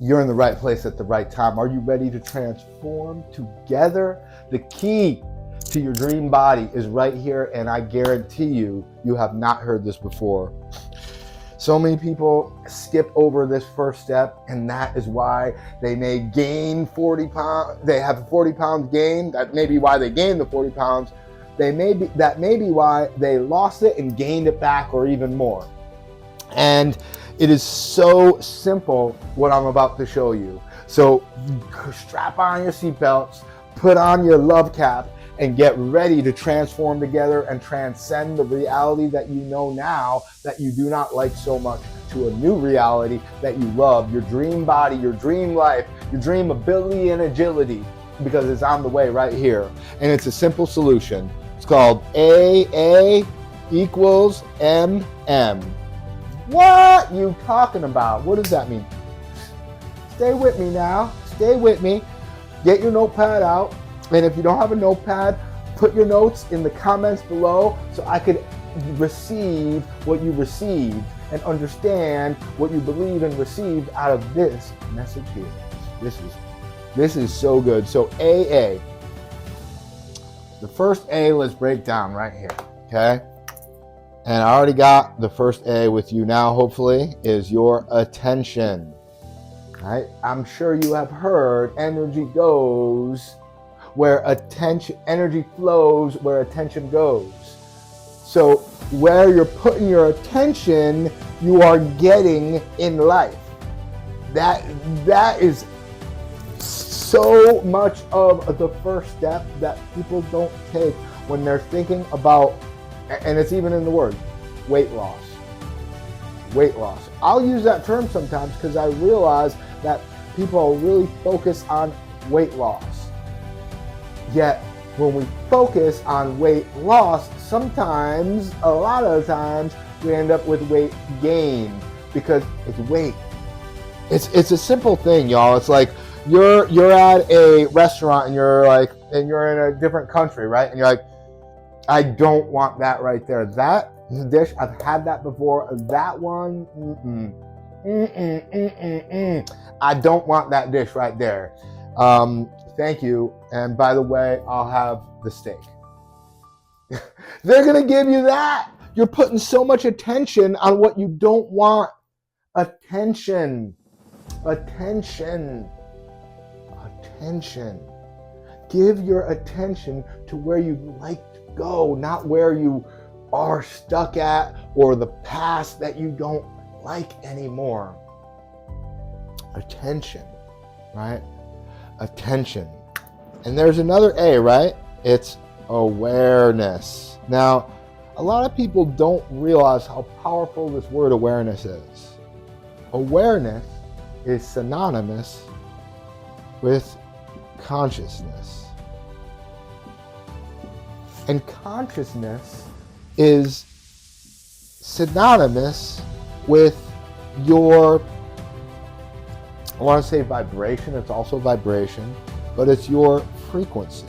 you're in the right place at the right time. Are you ready to transform together? The key to your dream body is right here, and I guarantee you, you have not heard this before. So many people skip over this first step, and that is why they may gain 40 pounds. They have a 40 pounds gain. That may be why they gained the 40 pounds. That may be why they lost it and gained it back, or even more. And it is so simple what I'm about to show you. So strap on your seatbelts, put on your love cap, and get ready to transform together and transcend the reality that you know now that you do not like so much to a new reality that you love, your dream body, your dream life, your dream ability and agility, because it's on the way right here. And it's a simple solution. It's called AA equals MM. What you talking about? What does that mean? Stay with me now. Stay with me. Get your notepad out. And if you don't have a notepad, put your notes in the comments below so I could receive what you received and understand what you believe and received out of this message here. This is so good. So AA. The first A, let's break down right here, okay? And I already got the first A with you now, hopefully, is your attention. Right? I'm sure you have heard energy goes where attention, energy flows where attention goes. So where you're putting your attention, you are getting in life. That is so much of the first step that people don't take when they're thinking about, and it's even in the word, weight loss. Weight loss. I'll use that term sometimes because I realize that people really focus on weight loss. Yet, when we focus on weight loss, sometimes, a lot of times, we end up with weight gain because it's weight. It's a simple thing, y'all. It's like you're at a restaurant and you're in a different country, right? And you're like, I don't want that right there. That dish, I've had that before. That one, I don't want that dish right there. Thank you. And by the way, I'll have the steak. They're going to give you that. You're putting so much attention on what you don't want. Attention. Give your attention to where you'd like to go, not where you are stuck at or the past that you don't like anymore. Attention, right? Attention. And there's another A, right? It's awareness. Now, a lot of people don't realize how powerful this word awareness is. Awareness is synonymous with consciousness. And consciousness is synonymous with your, I want to say vibration, it's also vibration, but it's your frequency.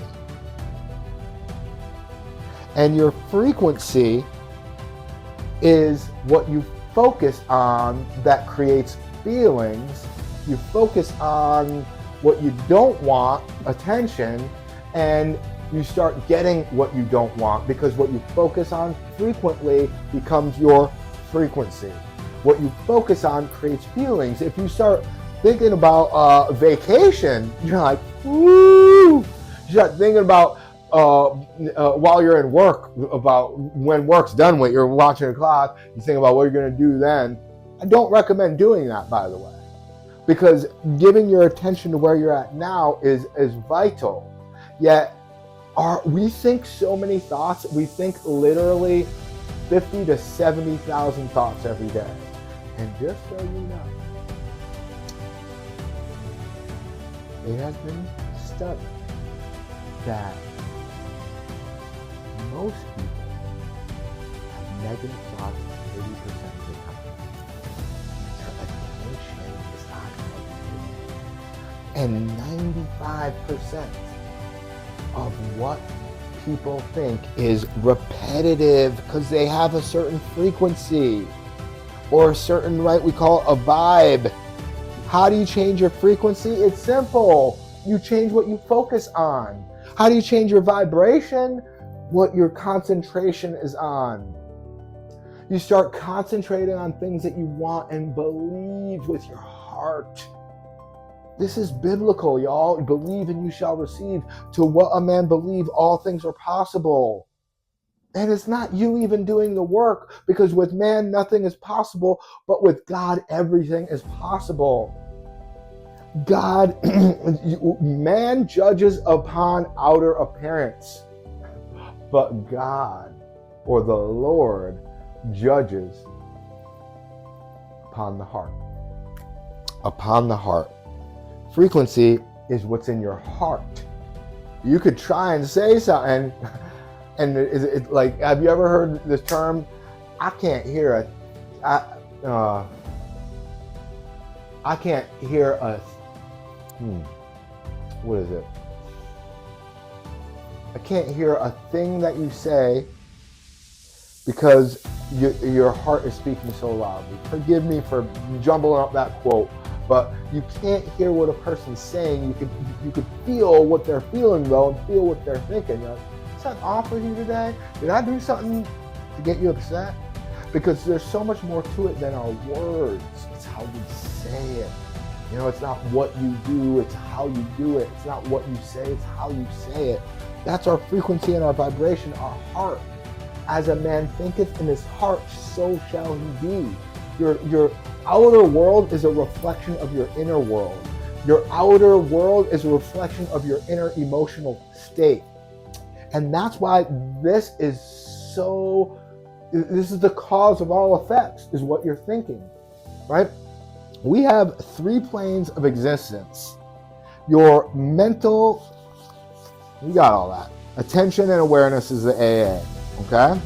And your frequency is what you focus on that creates feelings. You focus on what you don't want, attention, and you start getting what you don't want, because what you focus on frequently becomes your frequency. What you focus on creates feelings. If you start thinking about vacation, you're like, woo! You start thinking about while you're in work, about when work's done with, you're watching the clock, you think about what you're going to do then. I don't recommend doing that, by the way, because giving your attention to where you're at now is vital. Yet, we think so many thoughts. We think literally 50 to 70,000 thoughts every day. And just so you know, it has been studied that most people have negative thoughts 80% of the time. Their attention is on negativity. And 95% of what people think is repetitive because they have a certain frequency or a certain, right, we call it a vibe. How do you change your frequency? It's simple. You change what you focus on. How do you change your vibration? What your concentration is on. You start concentrating on things that you want and believe with your heart. This is biblical, y'all. Believe and you shall receive. To what a man believe, all things are possible. And it's not you even doing the work, because with man, nothing is possible, but with God, everything is possible. God, man judges upon outer appearance, but God, or the Lord, judges upon the heart. Upon the heart. Frequency is what's in your heart. You could try and say something, and it's like, have you ever heard this term? I can't hear what is it? I can't hear a thing that you say because your heart is speaking so loudly. Forgive me for jumbling up that quote, but you can't hear what a person's saying. You could feel what they're feeling though, and feel what they're thinking. You're like, is something off with you today? Did I do something to get you upset? Because there's so much more to it than our words. It's how we say it. You know, it's not what you do, it's how you do it. It's not what you say, it's how you say it. That's our frequency and our vibration, our heart. As a man thinketh in his heart, so shall he be. Your outer world is a reflection of your inner world. Your outer world is a reflection of your inner emotional state. And that's why this is the cause of all effects, is what you're thinking, right? We have 3 planes of existence. Your mental, you got all that. Attention and awareness is the AA, okay?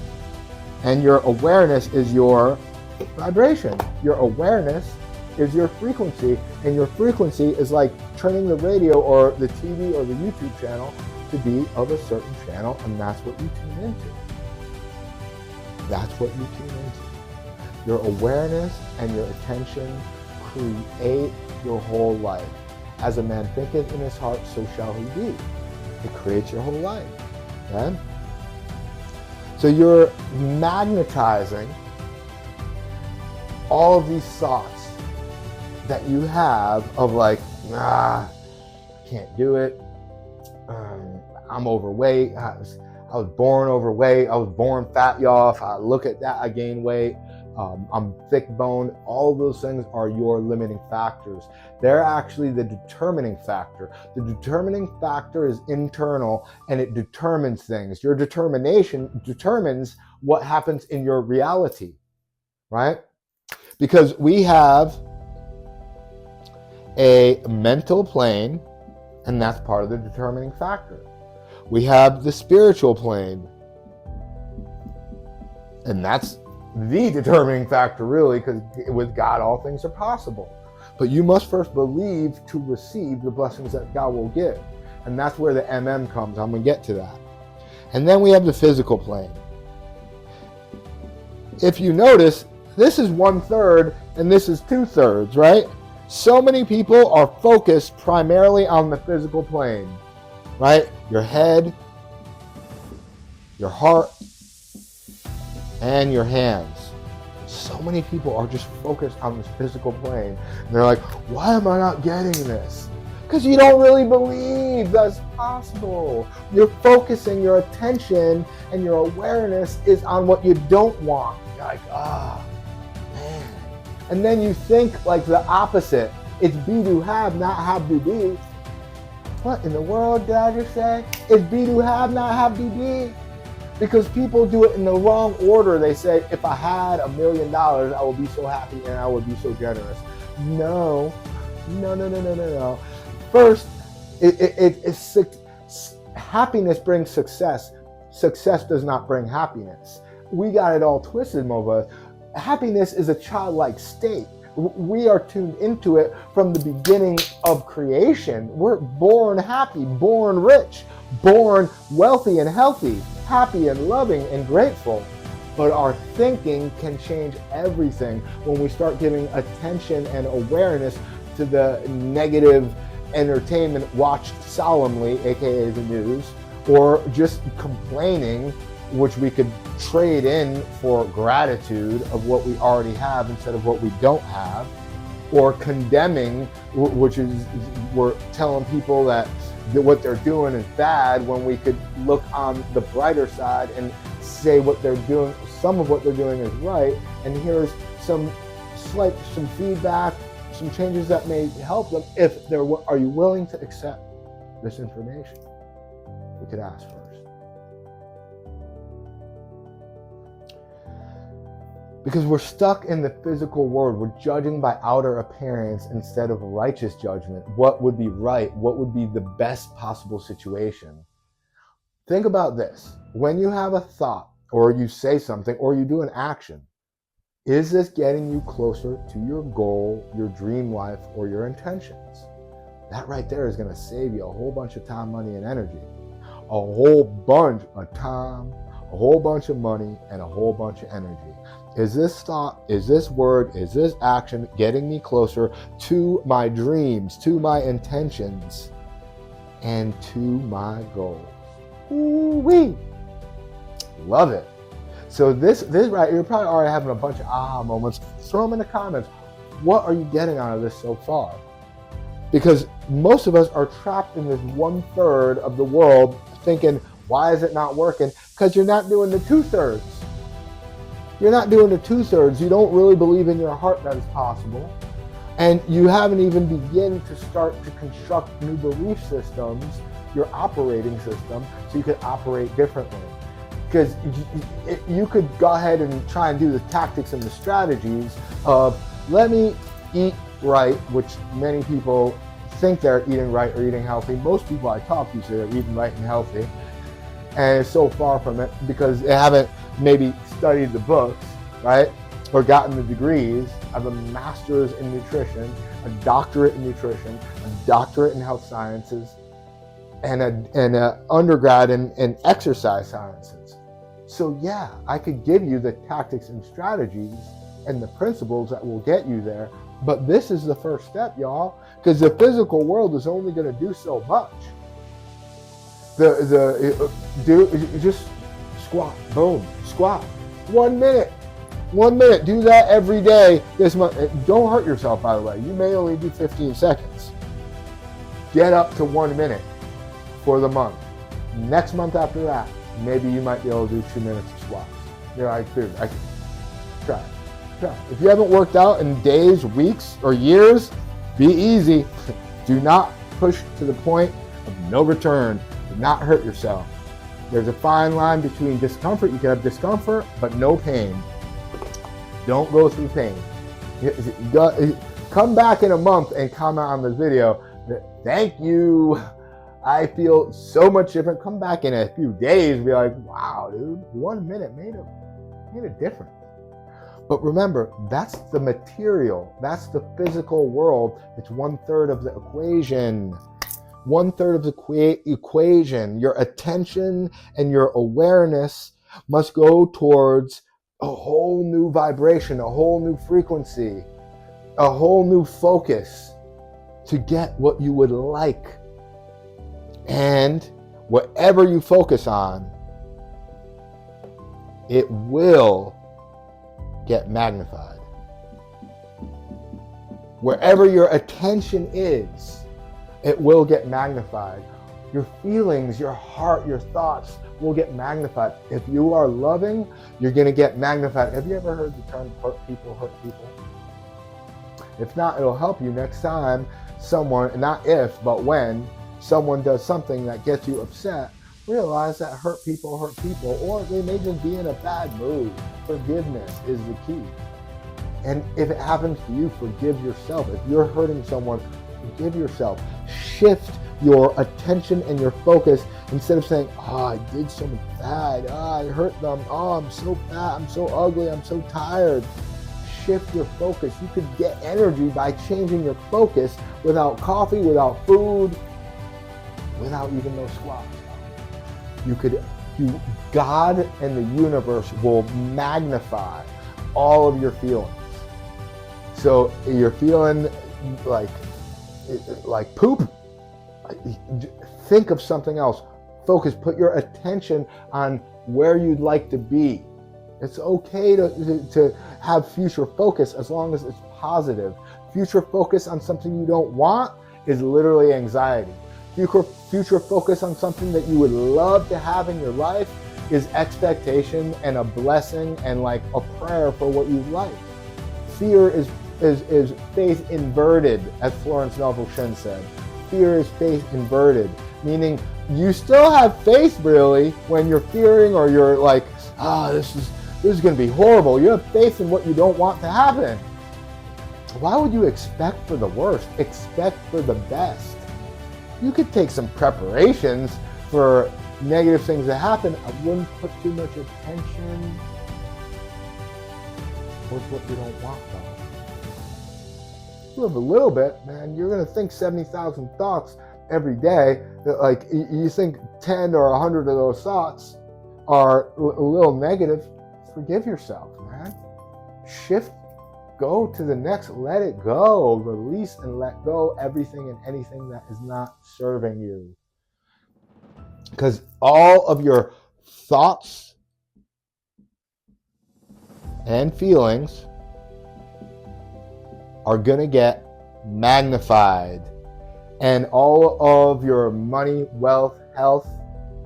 And your awareness is your vibration. Your awareness is your frequency, and your frequency is like turning the radio or the TV or the YouTube channel to be of a certain channel, and that's what you tune into. That's what you tune into. Your awareness and your attention create your whole life. As a man thinketh in his heart, so shall he be. It creates your whole life. Okay? So you're magnetizing all of these thoughts that you have of like, I can't do it. I'm overweight. I was born overweight. I was born fat, y'all. If I look at that, I gain weight. I'm thick boned. All of those things are your limiting factors. They're actually the determining factor. The determining factor is internal, and it determines things. Your determination determines what happens in your reality, right? Because we have a mental plane, and that's part of the determining factor. We have the spiritual plane, and that's the determining factor, really, because with God, all things are possible. But you must first believe to receive the blessings that God will give. And that's where the MM comes. I'm going to get to that. And then we have the physical plane. If you notice, this is 1/3 and this is 2/3, right? So many people are focused primarily on the physical plane, right? Your head, your heart, and your hands. So many people are just focused on this physical plane. And they're like, why am I not getting this? Because you don't really believe that's possible. You're focusing your attention and your awareness is on what you don't want. You're like, man. And then you think like the opposite. It's be to have, not have to be. What in the world did I just say? It's be to have, not have to be. Because people do it in the wrong order. They say, if I had $1 million, I would be so happy and I would be so generous. No. First, happiness brings success. Success does not bring happiness. We got it all twisted, Mova. Happiness is a childlike state. We are tuned into it from the beginning of creation. We're born happy, born rich, born wealthy and healthy, happy and loving and grateful. But our thinking can change everything when we start giving attention and awareness to the negative entertainment watched solemnly, aka the news, or just complaining, which we could trade in for gratitude of what we already have instead of what we don't have, or condemning, which is we're telling people that what they're doing is bad when we could look on the brighter side and say what they're doing, some of what they're doing is right, and here's some feedback, some changes that may help them. If they're, are you willing to accept this information? We could ask first. Because we're stuck in the physical world. We're judging by outer appearance instead of righteous judgment. What would be right? What would be the best possible situation? Think about this. When you have a thought, or you say something, or you do an action, is this getting you closer to your goal, your dream life, or your intentions? That right there is going to save you a whole bunch of time, money, and energy. A whole bunch of time, a whole bunch of money, and a whole bunch of energy. Is this thought, is this word, is this action getting me closer to my dreams, to my intentions, and to my goals? Ooh-wee. Love it. So this right, you're probably already having a bunch of aha moments. Throw them in the comments. What are you getting out of this so far? Because most of us are trapped in this 1/3 of the world thinking, why is it not working? Because you're not doing the 2/3. You're not doing the 2/3. You don't really believe in your heart that it's possible. And you haven't even begun to start to construct new belief systems, your operating system, so you can operate differently. Because you could go ahead and try and do the tactics and the strategies of, let me eat right, which many people think they're eating right or eating healthy. Most people I talk to say they're eating right and healthy. And it's so far from it because they haven't maybe studied the books, right? Or gotten the degrees of a master's in nutrition, a doctorate in nutrition, a doctorate in health sciences, and an undergrad in exercise sciences. So yeah, I could give you the tactics and strategies and the principles that will get you there. But this is the first step, y'all, because the physical world is only going to do so much. Just squat, boom, squat. 1 minute. 1 minute. Do that every day this month. Don't hurt yourself, by the way. You may only do 15 seconds. Get up to 1 minute for the month. Next month after that, maybe you might be able to do 2 minutes of squats. You're like, dude, I can try. If you haven't worked out in days, weeks, or years, be easy. Do not push to the point of no return. Do not hurt yourself. There's a fine line between discomfort. You can have discomfort, but no pain. Don't go through pain. Come back in a month and comment on this video. Thank you. I feel so much different. Come back in a few days and be like, wow, dude, 1 minute made a difference. But remember, that's the material. That's the physical world. It's 1/3 of the equation. 1/3 of the equation. Your attention and your awareness must go towards a whole new vibration, a whole new frequency, a whole new focus to get what you would like. And whatever you focus on, it will get magnified. Wherever your attention is, it will get magnified. Your feelings, your heart, your thoughts will get magnified. If you are loving, you're going to get magnified. Have you ever heard the term hurt people? If not, it'll help you next time someone, not if, but when someone does something that gets you upset. Realize that hurt people, or they may just be in a bad mood. Forgiveness is the key. And if it happens to you, forgive yourself. If you're hurting someone, forgive yourself. Shift your attention and your focus instead of saying, oh, I did something bad. Oh, I hurt them. Oh, I'm so fat. I'm so ugly. I'm so tired. Shift your focus. You could get energy by changing your focus without coffee, without food, without even those squats. God and the universe will magnify all of your feelings. So you're feeling like like poop, think of something else. Focus, put your attention on where you'd like to be. It's okay to have future focus as long as it's positive. Future focus on something you don't want is literally anxiety. Future focus on something that you would love to have in your life is expectation and a blessing and like a prayer for what you'd like. Fear is faith inverted, as Florence Scovel Shinn said. Fear is faith inverted, meaning you still have faith really when you're fearing or you're like, this is going to be horrible. You have faith in what you don't want to happen. Why would you expect for the worst? Expect for the best. You could take some preparations for negative things to happen. I wouldn't put too much attention towards what you don't want though. Live a little bit, man. You're going to think 70,000 thoughts every day. Like you think 10 or 100 of those thoughts are a little negative. Forgive yourself, man. Shift, go to the next, let it go. Release and let go everything and anything that is not serving you. Because all of your thoughts and feelings are going to get magnified. And all of your money, wealth, health,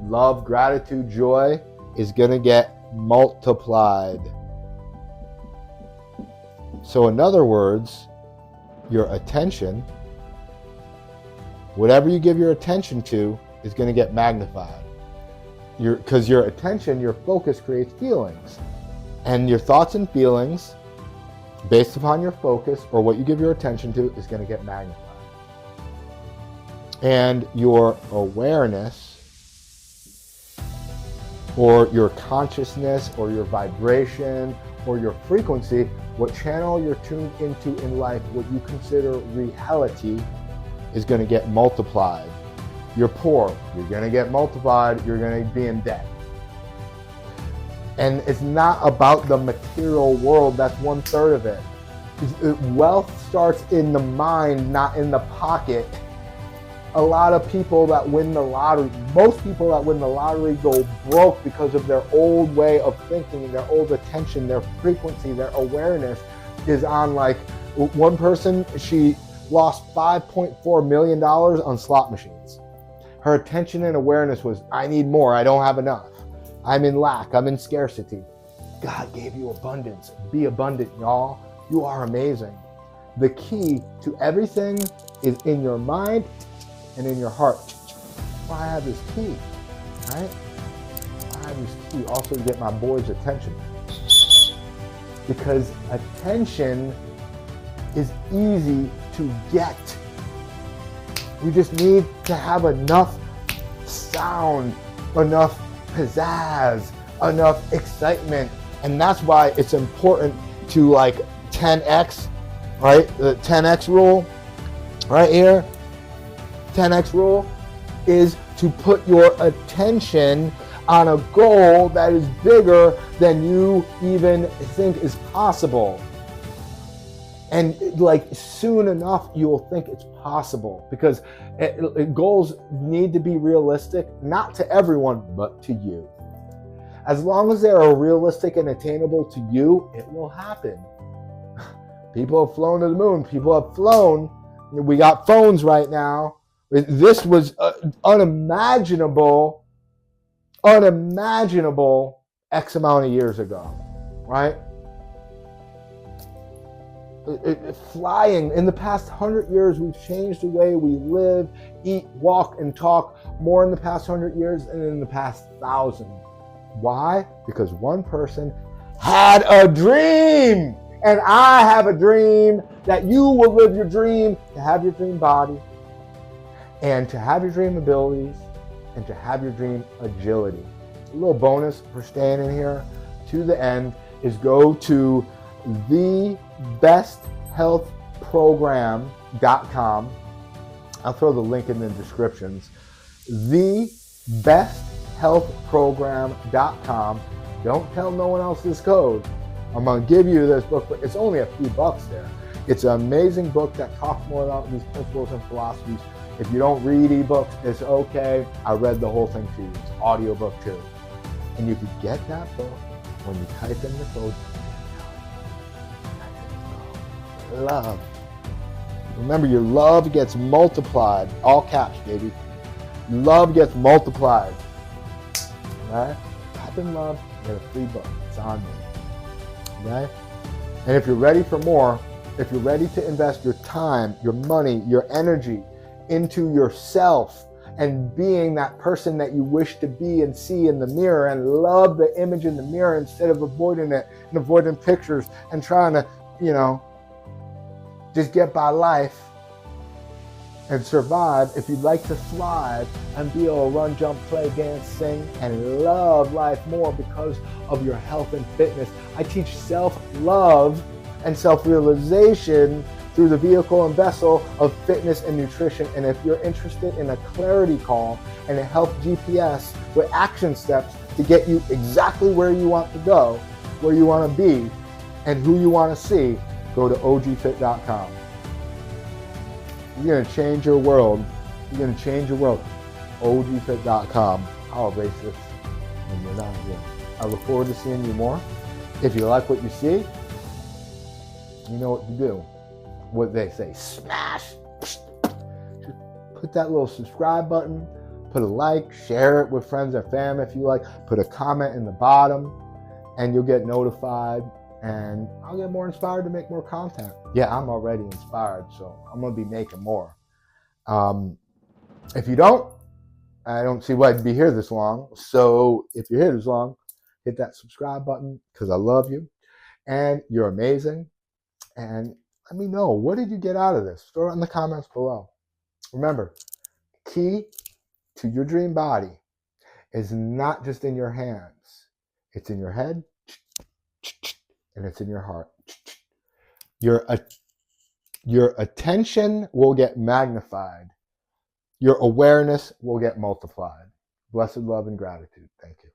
love, gratitude, joy is going to get multiplied. So in other words, your attention, whatever you give your attention to, is going to get magnified. Because your attention, your focus creates feelings. And your thoughts and feelings, based upon your focus or what you give your attention to, is going to get magnified. And your awareness or your consciousness or your vibration or your frequency, what channel you're tuned into in life, what you consider reality, is going to get multiplied. You're poor, you're going to get multiplied, you're going to be in debt. And it's not about the material world, that's 1/3 of it. Wealth starts in the mind, not in the pocket. A lot of people that win the lottery, most people that win the lottery go broke because of their old way of thinking, their old attention, their frequency, their awareness is on like, one person, she lost $5.4 million on slot machines. Her attention and awareness was, I need more, I don't have enough. I'm in lack, I'm in scarcity. God gave you abundance. Be abundant, y'all. You are amazing. The key to everything is in your mind and in your heart. Why I have this key, right? I have this key also to get my boy's attention. Because attention is easy to get. We just need to have enough sound, enough pizzazz, enough excitement. And that's why it's important to like 10x, right? The 10x rule right here. 10x rule is to put your attention on a goal that is bigger than you even think is possible. And like soon enough, you will think it's possible, because goals need to be realistic, not to everyone, but to you. As long as they are realistic and attainable to you, it will happen. People have flown to the moon. People have flown. We got phones right now. This was unimaginable X amount of years ago, right? Flying, in the past 100 years, we've changed the way we live, eat, walk, and talk more in the past 100 years than in the past 1,000. Why? Because one person had a dream. And I have a dream that you will live your dream, to have your dream body, and to have your dream abilities, and to have your dream agility. A little bonus for staying in here to the end is go to thebesthealthprogram.com. I'll throw the link in the descriptions. Thebesthealthprogram.com. Don't tell no one else this code. I'm going to give you this book, but it's only a few bucks there. It's an amazing book that talks more about these principles and philosophies. If you don't read ebooks, it's okay. I read the whole thing to you. It's an audiobook too. And you can get that book when you type in the code love. Remember, your love gets multiplied. All caps, baby. Love gets multiplied. Right? Type in love, get a free book. It's on me. Okay? And if you're ready for more, if you're ready to invest your time, your money, your energy into yourself and being that person that you wish to be and see in the mirror and love the image in the mirror instead of avoiding it and avoiding pictures and trying to, just get by life and survive. If you'd like to thrive and be able to run, jump, play, dance, sing, and love life more because of your health and fitness, I teach self-love and self-realization through the vehicle and vessel of fitness and nutrition. And if you're interested in a clarity call and a health GPS with action steps to get you exactly where you want to go, where you want to be, and who you want to see, go to ogfit.com. You're going to change your world. You're going to change your world. ogfit.com. I'll erase this when you're not here. I look forward to seeing you more. If you like what you see, you know what to do. What they say, smash. Just put that little subscribe button, put a like, share it with friends or family if you like, put a comment in the bottom, and you'll get notified. And I'll get more inspired to make more content. Yeah, I'm already inspired, so I'm going to be making more. If you don't, I don't see why you'd be here this long. So if you're here this long, hit that subscribe button because I love you and you're amazing. And let me know, what did you get out of this? Throw it in the comments below. Remember, key to your dream body is not just in your hands. It's in your head. And it's in your heart. Your attention will get magnified. Your awareness will get multiplied. Blessed love and gratitude. Thank you.